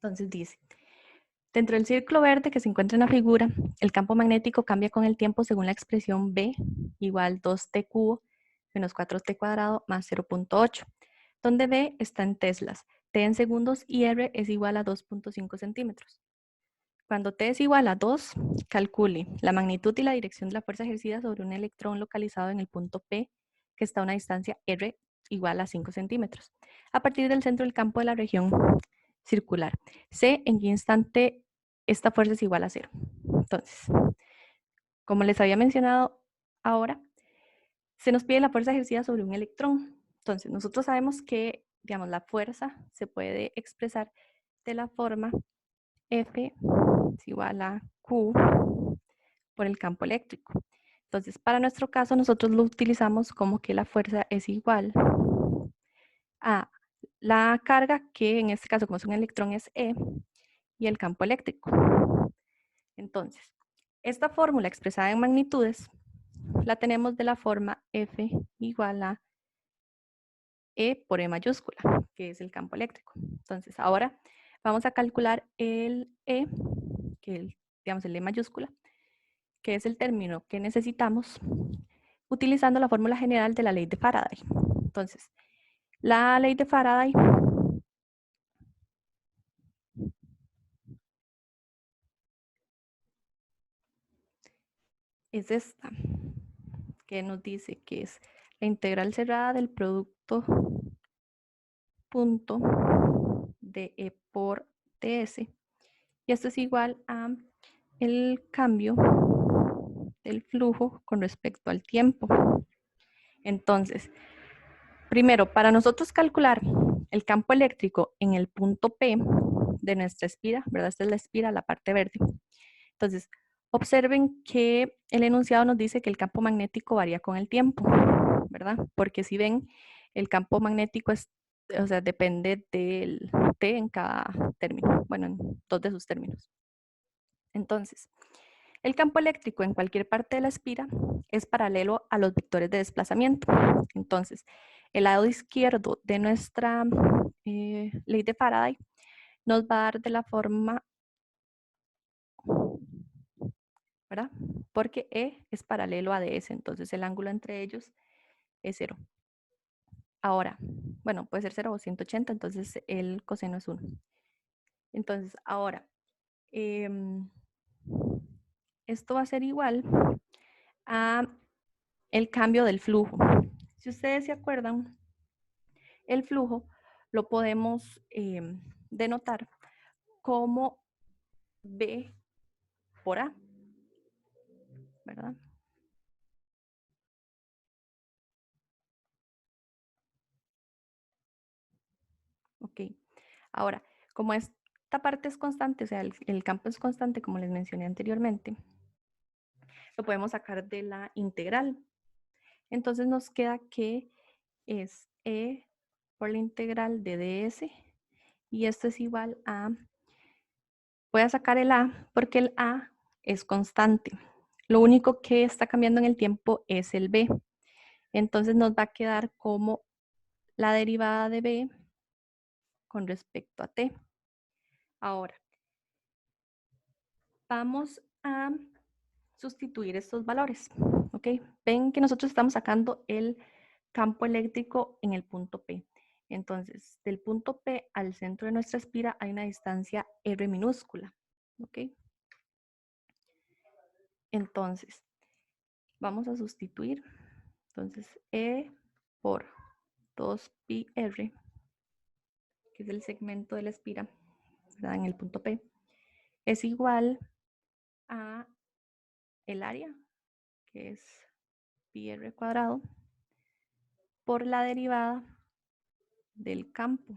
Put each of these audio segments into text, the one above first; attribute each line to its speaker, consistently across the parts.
Speaker 1: Entonces dice, dentro del círculo verde que se encuentra en la figura, el campo magnético cambia con el tiempo según la expresión B igual 2t cubo menos 4t cuadrado más 0.8, donde B está en teslas, t en segundos y R es igual a 2.5 centímetros. Cuando T es igual a 2, calcule la magnitud y la dirección de la fuerza ejercida sobre un electrón localizado en el punto P, que está a una distancia R igual a 5 centímetros, a partir del centro del campo de la región circular. C, en qué instante esta fuerza es igual a 0. Entonces, como les había mencionado ahora, se nos pide la fuerza ejercida sobre un electrón. Entonces, nosotros sabemos que, digamos, la fuerza se puede expresar de la forma F es igual a Q por el campo eléctrico. Entonces, para nuestro caso, nosotros lo utilizamos como que la fuerza es igual a la carga, que en este caso, como es un electrón, es E, y el campo eléctrico. Entonces, esta fórmula expresada en magnitudes la tenemos de la forma F igual a E por E mayúscula, que es el campo eléctrico. Entonces, ahora vamos a calcular el E, que es, digamos, el E mayúscula, que es el término que necesitamos utilizando la fórmula general de la ley de Faraday. Entonces, la ley de Faraday es esta, que nos dice que es la integral cerrada del producto punto de E por ds. Y esto es igual a el cambio del flujo con respecto al tiempo. Entonces, primero, para nosotros calcular el campo eléctrico en el punto P de nuestra espira, ¿verdad? Esta es la espira, la parte verde. Entonces, observen que el enunciado nos dice que el campo magnético varía con el tiempo, ¿verdad? Porque si ven, el campo magnético es, o sea, depende del T en cada término, bueno, en dos de sus términos. Entonces, el campo eléctrico en cualquier parte de la espira es paralelo a los vectores de desplazamiento. Entonces, el lado izquierdo de nuestra ley de Faraday nos va a dar de la forma, ¿verdad? Porque E es paralelo a DS, entonces el ángulo entre ellos es 0. Ahora, bueno, puede ser 0 o 180, entonces el coseno es 1. Entonces, ahora, esto va a ser igual a el cambio del flujo. Si ustedes se acuerdan, el flujo lo podemos denotar como B por A, ¿verdad? Ok. Ahora, como esta parte es constante, o sea, el campo es constante, como les mencioné anteriormente, lo podemos sacar de la integral. Entonces nos queda que es E por la integral de ds, y esto es igual a, voy a sacar el A porque el A es constante. Lo único que está cambiando en el tiempo es el B. Entonces nos va a quedar como la derivada de B con respecto a T. Ahora, vamos a sustituir estos valores, ¿ok? Ven que nosotros estamos sacando el campo eléctrico en el punto P. Entonces, del punto P al centro de nuestra espira hay una distancia R minúscula, ¿ok? Entonces, vamos a sustituir. Entonces, E por 2πr, que es el segmento de la espira, ¿verdad? En el punto P, es igual a el área, que es πr cuadrado, por la derivada del campo.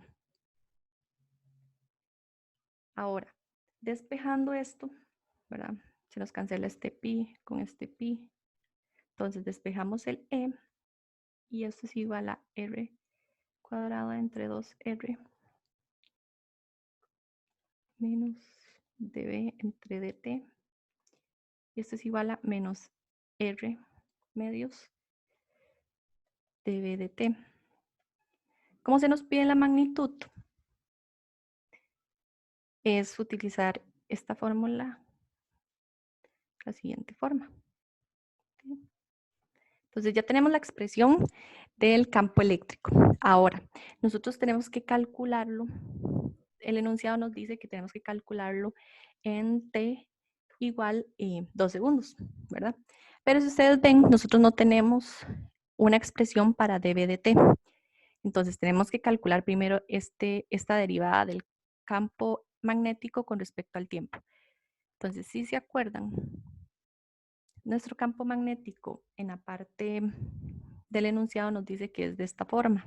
Speaker 1: Ahora, despejando esto, ¿verdad? Se nos cancela este pi con este pi. Entonces despejamos el e y esto es igual a r cuadrado entre 2r menos db entre dt. Y esto es igual a menos r medios db dt. ¿Cómo se nos pide la magnitud? es utilizar esta fórmula, la siguiente forma. Entonces ya tenemos la expresión del campo eléctrico. Ahora, nosotros tenemos que calcularlo. El enunciado nos dice que tenemos que calcularlo en t igual 2 segundos, ¿verdad? Pero si ustedes ven, nosotros no tenemos una expresión para dB de t. Entonces tenemos que calcular primero esta derivada del campo magnético con respecto al tiempo. Entonces, si se acuerdan, nuestro campo magnético en la parte del enunciado nos dice que es de esta forma.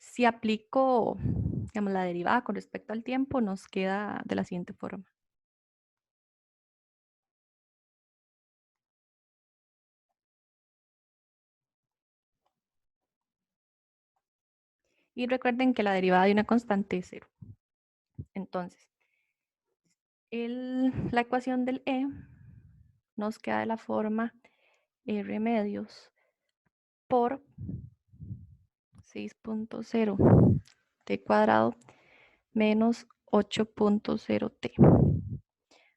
Speaker 1: Si aplico, digamos, la derivada con respecto al tiempo, nos queda de la siguiente forma. Y recuerden que la derivada de una constante es 0. Entonces, la ecuación del E nos queda de la forma R medios por 6.0 t cuadrado menos 8.0 t.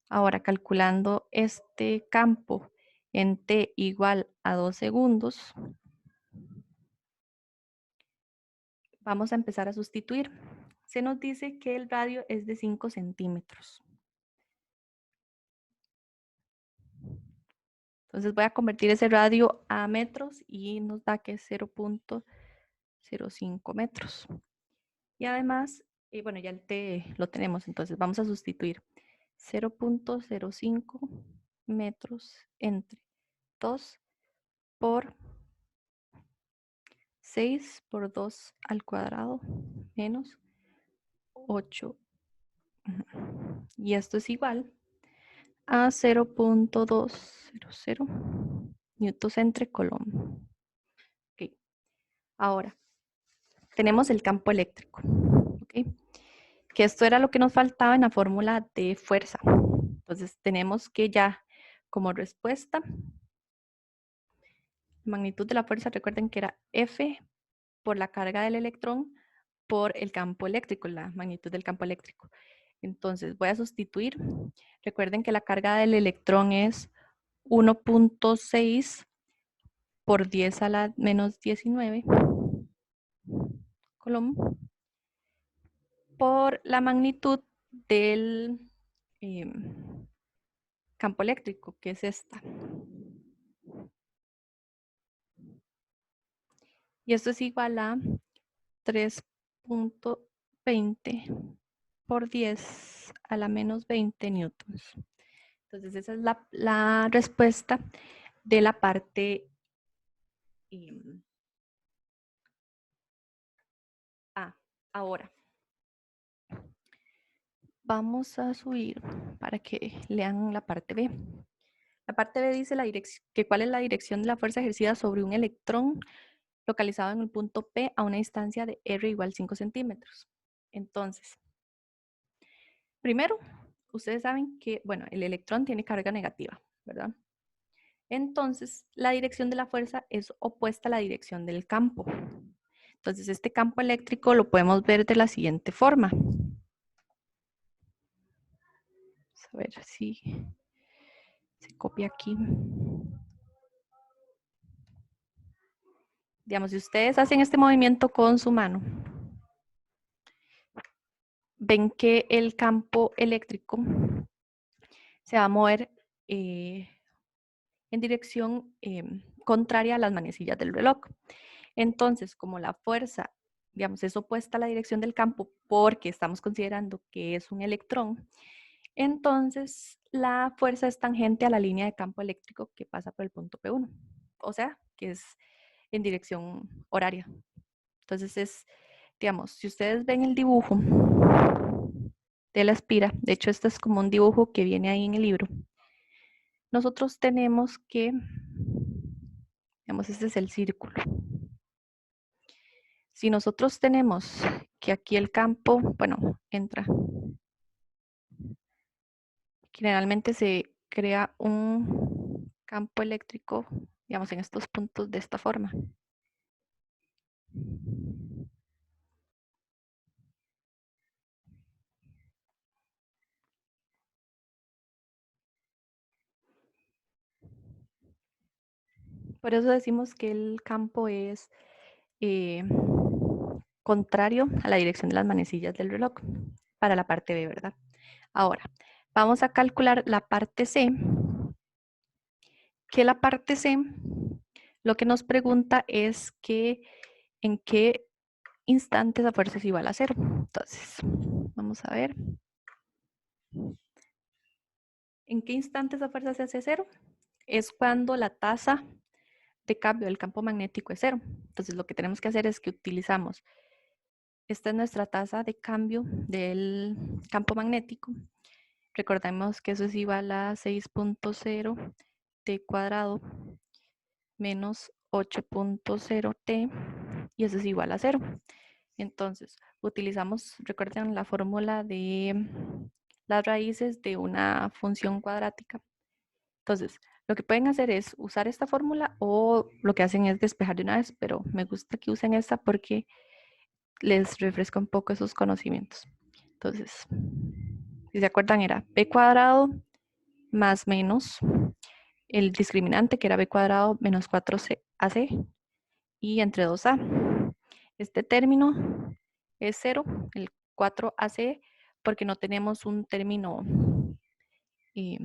Speaker 1: Ahora, calculando este campo en t igual a 2 segundos, vamos a empezar a sustituir. Se nos dice que el radio es de 5 centímetros. Entonces voy a convertir ese radio a metros y nos da que es 0.05 metros. Y además, bueno, ya el t lo tenemos, entonces vamos a sustituir 0.05 metros entre 2 por 6 por 2 al cuadrado menos 8. Y esto es igual a 0.200 newtons entre coulomb. Okay. Ahora, tenemos el campo eléctrico. Okay. Que esto era lo que nos faltaba en la fórmula de fuerza. Entonces, tenemos que ya como respuesta, la magnitud de la fuerza, recuerden que era F por la carga del electrón por el campo eléctrico, la magnitud del campo eléctrico. Entonces voy a sustituir. Recuerden que la carga del electrón es 1.6 por 10 a la menos 19 coulomb por la magnitud del campo eléctrico, que es esta. Y esto es igual a 3.20 por 10 a la menos 20 newtons. Entonces esa es la respuesta de la parte A. Ahora, vamos a subir para que lean la parte B. La parte B dice que cuál es la dirección de la fuerza ejercida sobre un electrón localizado en el punto P a una distancia de R igual 5 centímetros. Entonces, primero, ustedes saben que, bueno, el electrón tiene carga negativa, ¿verdad? Entonces, la dirección de la fuerza es opuesta a la dirección del campo. Entonces, este campo eléctrico lo podemos ver de la siguiente forma. Vamos a ver si se copia aquí. Digamos, si ustedes hacen este movimiento con su mano, ven que el campo eléctrico se va a mover en dirección contraria a las manecillas del reloj. Entonces, como la fuerza, digamos, es opuesta a la dirección del campo porque estamos considerando que es un electrón, entonces la fuerza es tangente a la línea de campo eléctrico que pasa por el punto P1. O sea, que es en dirección horaria. Entonces es, digamos, si ustedes ven el dibujo de la espira, de hecho este es como un dibujo que viene ahí en el libro, nosotros tenemos que, digamos, este es el círculo. Si nosotros tenemos que aquí el campo, bueno, entra, generalmente se crea un campo eléctrico, digamos, en estos puntos de esta forma. Por eso decimos que el campo es contrario a la dirección de las manecillas del reloj para la parte B, ¿verdad? Ahora, vamos a calcular la parte C, que la parte C lo que nos pregunta es que en qué instante esa fuerza es igual a 0. Entonces, vamos a ver. ¿En qué instante esa fuerza se hace 0? Es cuando la tasa de cambio del campo magnético es 0. Entonces, lo que tenemos que hacer es que utilizamos, esta es nuestra tasa de cambio del campo magnético. Recordemos que eso es igual a 6.0 t cuadrado menos 8.0 t y eso es igual a 0. Entonces, utilizamos, recuerden la fórmula de las raíces de una función cuadrática. Entonces, lo que pueden hacer es usar esta fórmula o lo que hacen es despejar de una vez, pero me gusta que usen esta porque les refresca un poco esos conocimientos. Entonces, si se acuerdan era b cuadrado más menos el discriminante que era b cuadrado menos 4ac y entre 2a. Este término es 0, el 4ac, porque no tenemos un término c,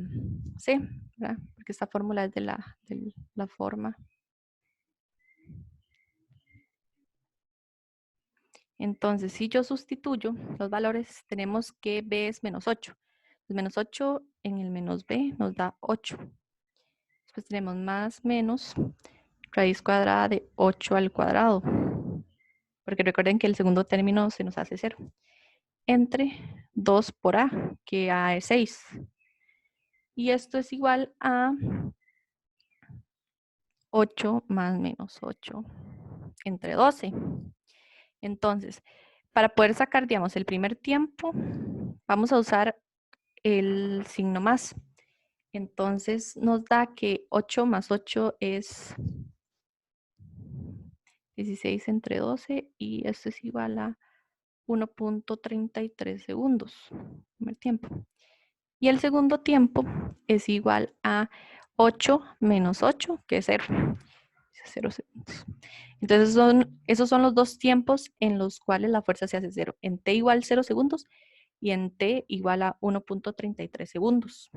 Speaker 1: ¿verdad? Porque esta fórmula es de la forma. Entonces, si yo sustituyo los valores, tenemos que b es menos 8. Menos 8 en el menos b nos da 8. Después tenemos más menos raíz cuadrada de 8 al cuadrado. Porque recuerden que el segundo término se nos hace 0. Entre 2 por a, que a es 6. Y esto es igual a 8 más menos 8 entre 12. Entonces, para poder sacar, digamos, el primer tiempo, vamos a usar el signo más. Entonces, nos da que 8 más 8 es 16 entre 12 y esto es igual a 1.33 segundos, primer tiempo. Y el segundo tiempo es igual a 8 menos 8, que es 0. 0 segundos. Entonces, esos son los dos tiempos en los cuales la fuerza se hace 0. En t igual 0 segundos y en t igual a 1.33 segundos.